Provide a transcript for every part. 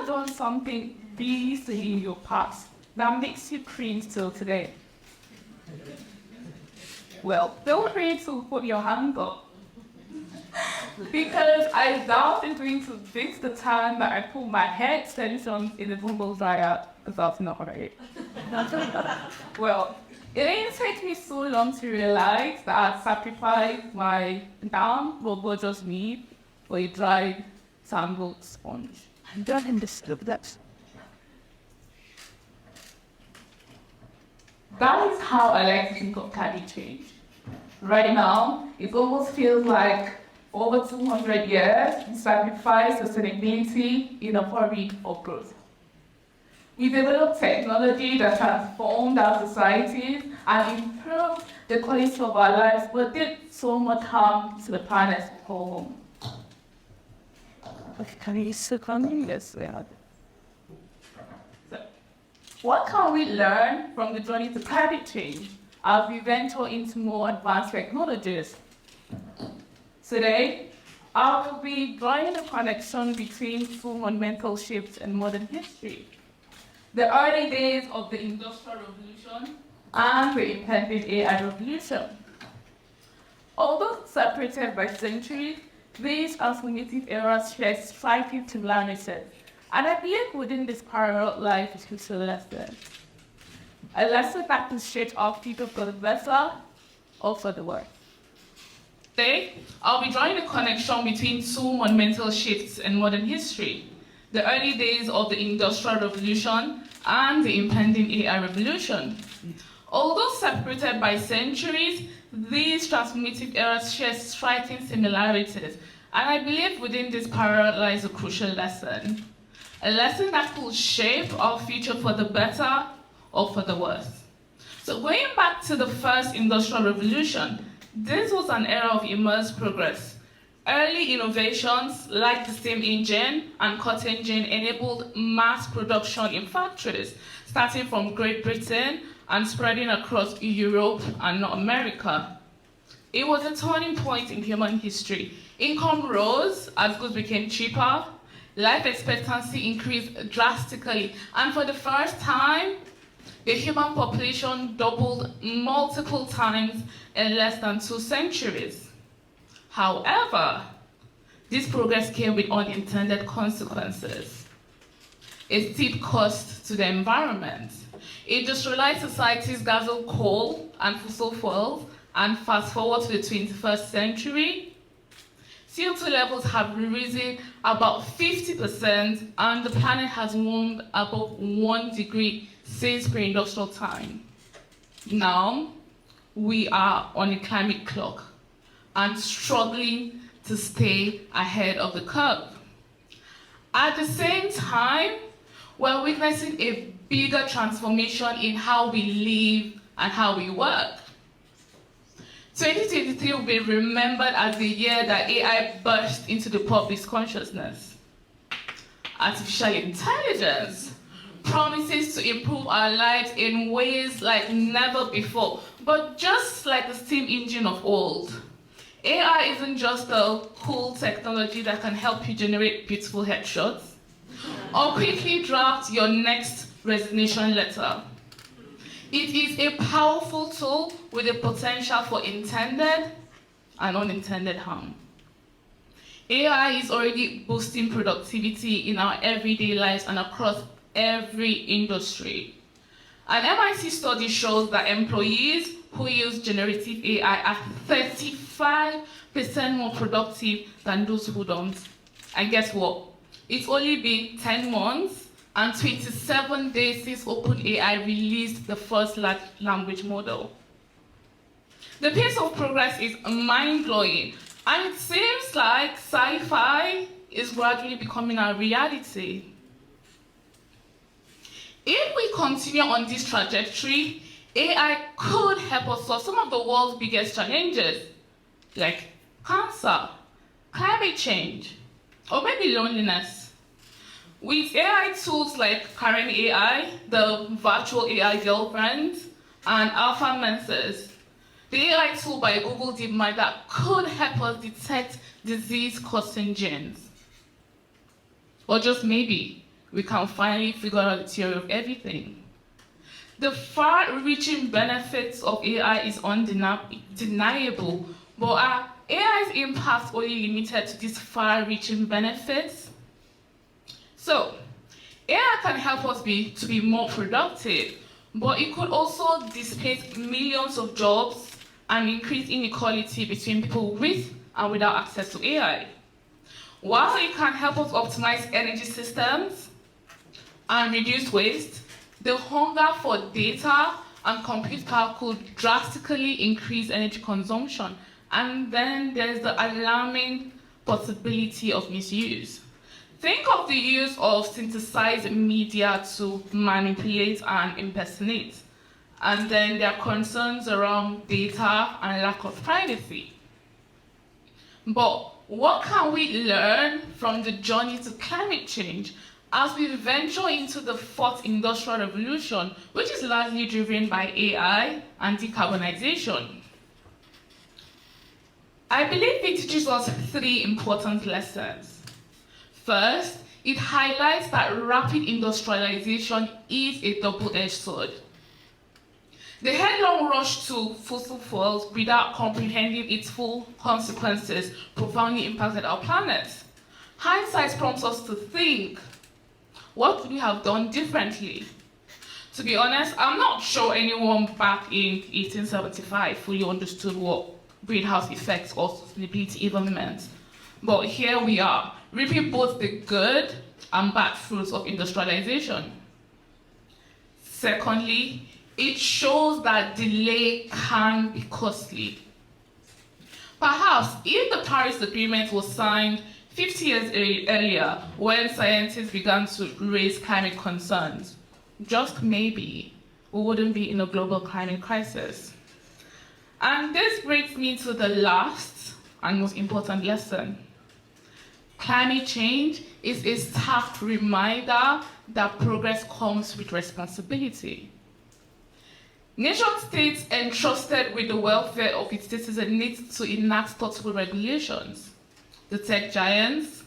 done something really silly in your past that makes you cringe till today? Well, feel free to put your hand up. Because I doubt it's going to fix the time that I put my hair extensions in the tumble dryer because that's not right. Well, it didn't take me so long to realize that I sacrificed my down what just me for a dry tangled sponge. I don't understand that. That is how I like to think of climate change. Right now, it almost feels like over 200 years we sacrifice sustainability in a hurry of growth. We developed technology that transformed our societies and improved the quality of our lives, but did so much harm to the planet as a whole. Can you second this? So, what can we learn from the journey to climate change as we venture into more advanced technologies? Today, I will be drawing a connection between two monumental shifts in modern history: the early days of the Industrial Revolution and the impending AI revolution. Although separated by centuries, these transformative eras share striking similarities, and I believe within this parallel life is crucial lesson. A lesson that can shape our people for the better or for the worse. Today, I'll be drawing a connection between two monumental shifts in modern history: the early days of the Industrial Revolution and the impending AI revolution. Although separated by centuries, these transformative eras share striking similarities, and I believe within this parallel lies a crucial lesson. A lesson that will shape our future for the better or for the worse. So going back to the first Industrial Revolution, this was an era of immense progress. Early innovations like the steam engine and cotton gin enabled mass production in factories, starting from Great Britain and spreading across Europe and North America. It was a turning point in human history. Income rose as goods became cheaper, life expectancy increased drastically, and for the first time, the human population doubled multiple times in less than 2 centuries. However, this progress came with unintended consequences. A steep cost to the environment. Industrialized societies guzzled coal and fossil fuels, and fast forward to the 21st century, CO2 levels have risen about 50%, and the planet has warmed above 1 degree since pre-industrial time. Now, we are on a climate clock and struggling to stay ahead of the curve. At the same time, we're witnessing a bigger transformation in how we live and how we work. 2023 will be remembered as the year that AI burst into the public's consciousness. Artificial intelligence promises to improve our lives in ways like never before, but just like the steam engine of old. AI isn't just a cool technology that can help you generate beautiful headshots or quickly draft your next resignation letter. It is a powerful tool with the potential for intended and unintended harm. AI is already boosting productivity in our everyday lives and across every industry. An MIT study shows that employees who use generative AI are 35% more productive than those who don't. And guess what? It's only been 10 months and 27 days since OpenAI released the first large language model. The pace of progress is mind-blowing, and it seems like sci-fi is gradually becoming a reality. If we continue on this trajectory, AI could help us solve some of the world's biggest challenges, like cancer, climate change, or maybe loneliness. With AI tools like Karen AI, the virtual AI girlfriend, and Alpha Mensers, the AI tool by Google DeepMind that could help us detect disease-causing genes. Or just maybe, we can finally figure out the theory of everything. The far-reaching benefits of AI is undeniable, but are AI's impact only limited to these far-reaching benefits? So, AI can help us to be more productive, but it could also displace millions of jobs and increase inequality between people with and without access to AI. While it can help us optimize energy systems and reduce waste, the hunger for data and compute power could drastically increase energy consumption. And then there's the alarming possibility of misuse. Think of the use of synthesized media to manipulate and impersonate. And then there are concerns around data and lack of privacy. But what can we learn from the journey to climate change as we venture into the fourth industrial revolution, which is largely driven by AI and decarbonization? I believe it teaches us three important lessons. First, it highlights that rapid industrialization is a double-edged sword. The headlong rush to fossil fuels without comprehending its full consequences profoundly impacted our planet. Hindsight prompts us to think, what could we have done differently? To be honest, I'm not sure anyone back in 1875 fully understood what greenhouse effects or sustainability even meant. But here we are, reaping both the good and bad fruits of industrialization. Secondly, it shows that delay can be costly. Perhaps if the Paris Agreement was signed 50 years earlier, when scientists began to raise climate concerns, just maybe we wouldn't be in a global climate crisis. And this brings me to the last and most important lesson. Climate change is a stark reminder that progress comes with responsibility. Nation-states entrusted with the welfare of its citizens need to enact thoughtful regulations. The tech giants,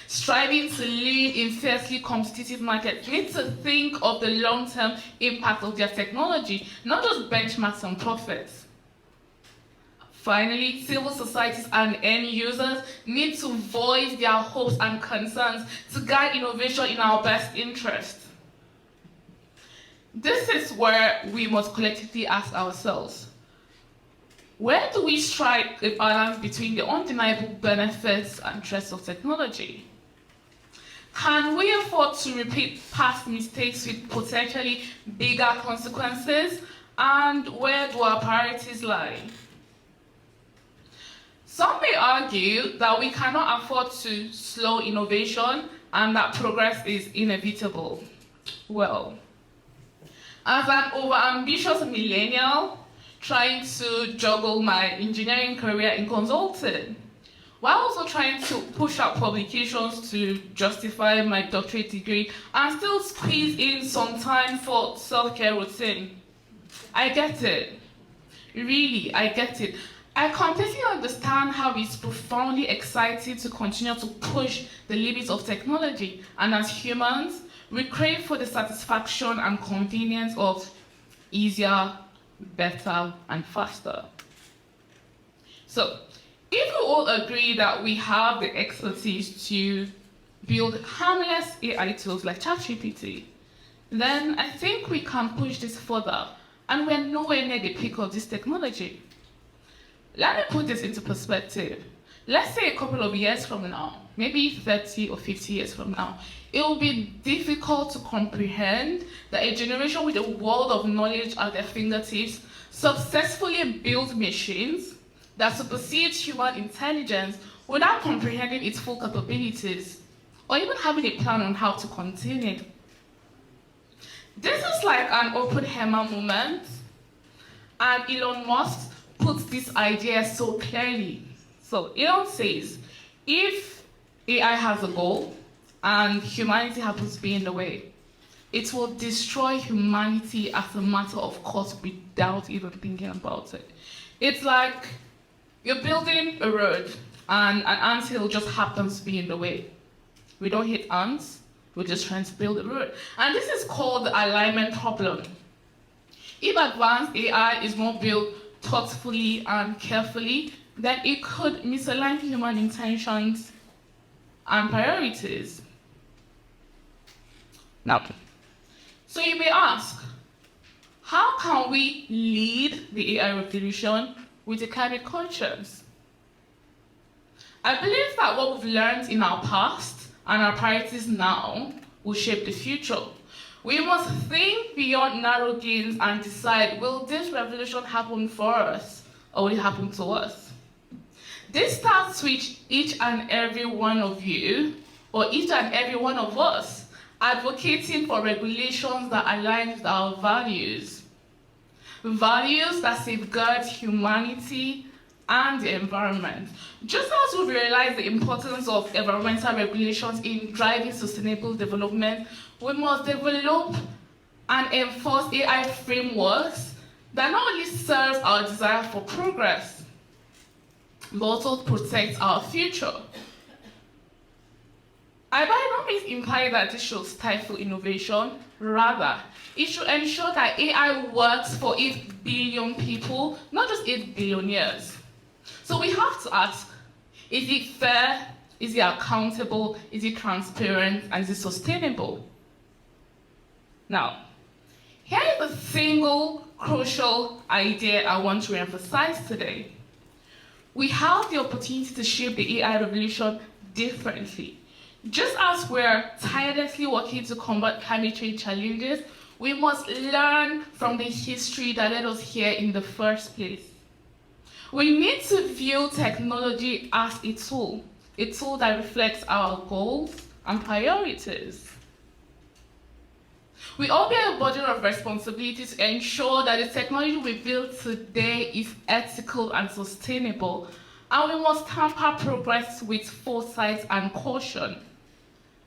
striving to lead in fiercely competitive markets, need to think of the long-term impact of their technology, not just benchmarks and profits. Finally, civil societies and end users need to voice their hopes and concerns to guide innovation in our best interest. This is where we must collectively ask ourselves, where do we strike a balance between the undeniable benefits and threats of technology? Can we afford to repeat past mistakes with potentially bigger consequences? And where do our priorities lie? Some may argue that we cannot afford to slow innovation and that progress is inevitable. Well, as an overambitious millennial trying to juggle my engineering career in consulting, while also trying to push out publications to justify my doctorate degree and still squeeze in some time for self-care routine, I get it. Really, I get it. I completely understand how it's profoundly exciting to continue to push the limits of technology, and as humans, we crave for the satisfaction and convenience of easier, better, and faster. So, if we all agree that we have the expertise to build harmless AI tools like ChatGPT, then I think we can push this further, and we're nowhere near the peak of this technology. Let me put this into perspective. Let's say a couple of years from now, maybe 30 or 50 years from now, it will be difficult to comprehend that a generation with a world of knowledge at their fingertips successfully built machines that supersede human intelligence without comprehending its full capabilities, or even having a plan on how to contain it. This is like an Oppenheimer moment, and Elon Musk puts this idea so clearly. So Elon says, if AI has a goal and humanity happens to be in the way, it will destroy humanity as a matter of course without even thinking about it. It's like you're building a road and an anthill just happens to be in the way. We don't hate ants, we're just trying to build a road. And this is called the alignment problem. If advanced AI is not built thoughtfully and carefully, then it could misalign human intentions and priorities. Now, so you may ask, how can we lead the AI revolution with a climate conscience? I believe that what we've learned in our past and our priorities now will shape the future. We must think beyond narrow gains and decide, will this revolution happen for us or will it happen to us? This starts with each and every one of you, or each and every one of us, advocating for regulations that align with our values. Values that safeguard humanity and the environment. Just as we've realized the importance of environmental regulations in driving sustainable development, we must develop and enforce AI frameworks that not only serve our desire for progress, but also protect our future. I by no means imply that this should stifle innovation. Rather, it should ensure that AI works for 8 billion people, not just 8 billionaires. So we have to ask, is it fair? Is it accountable? Is it transparent? And is it sustainable? Now, here is the single crucial idea I want to emphasize today. We have the opportunity to shape the AI revolution differently. Just as we're tirelessly working to combat climate change challenges, we must learn from the history that led us here in the first place. We need to view technology as a tool that reflects our goals and priorities. We all bear a burden of responsibility to ensure that the technology we build today is ethical and sustainable, and we must temper progress with foresight and caution.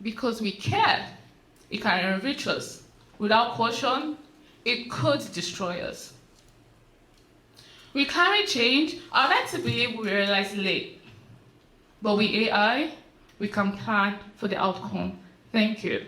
Because we care, it can enrich us. Without caution, it could destroy us. With climate change, I'd like to believe we realize late. But with AI, we can plan for the outcome. Thank you.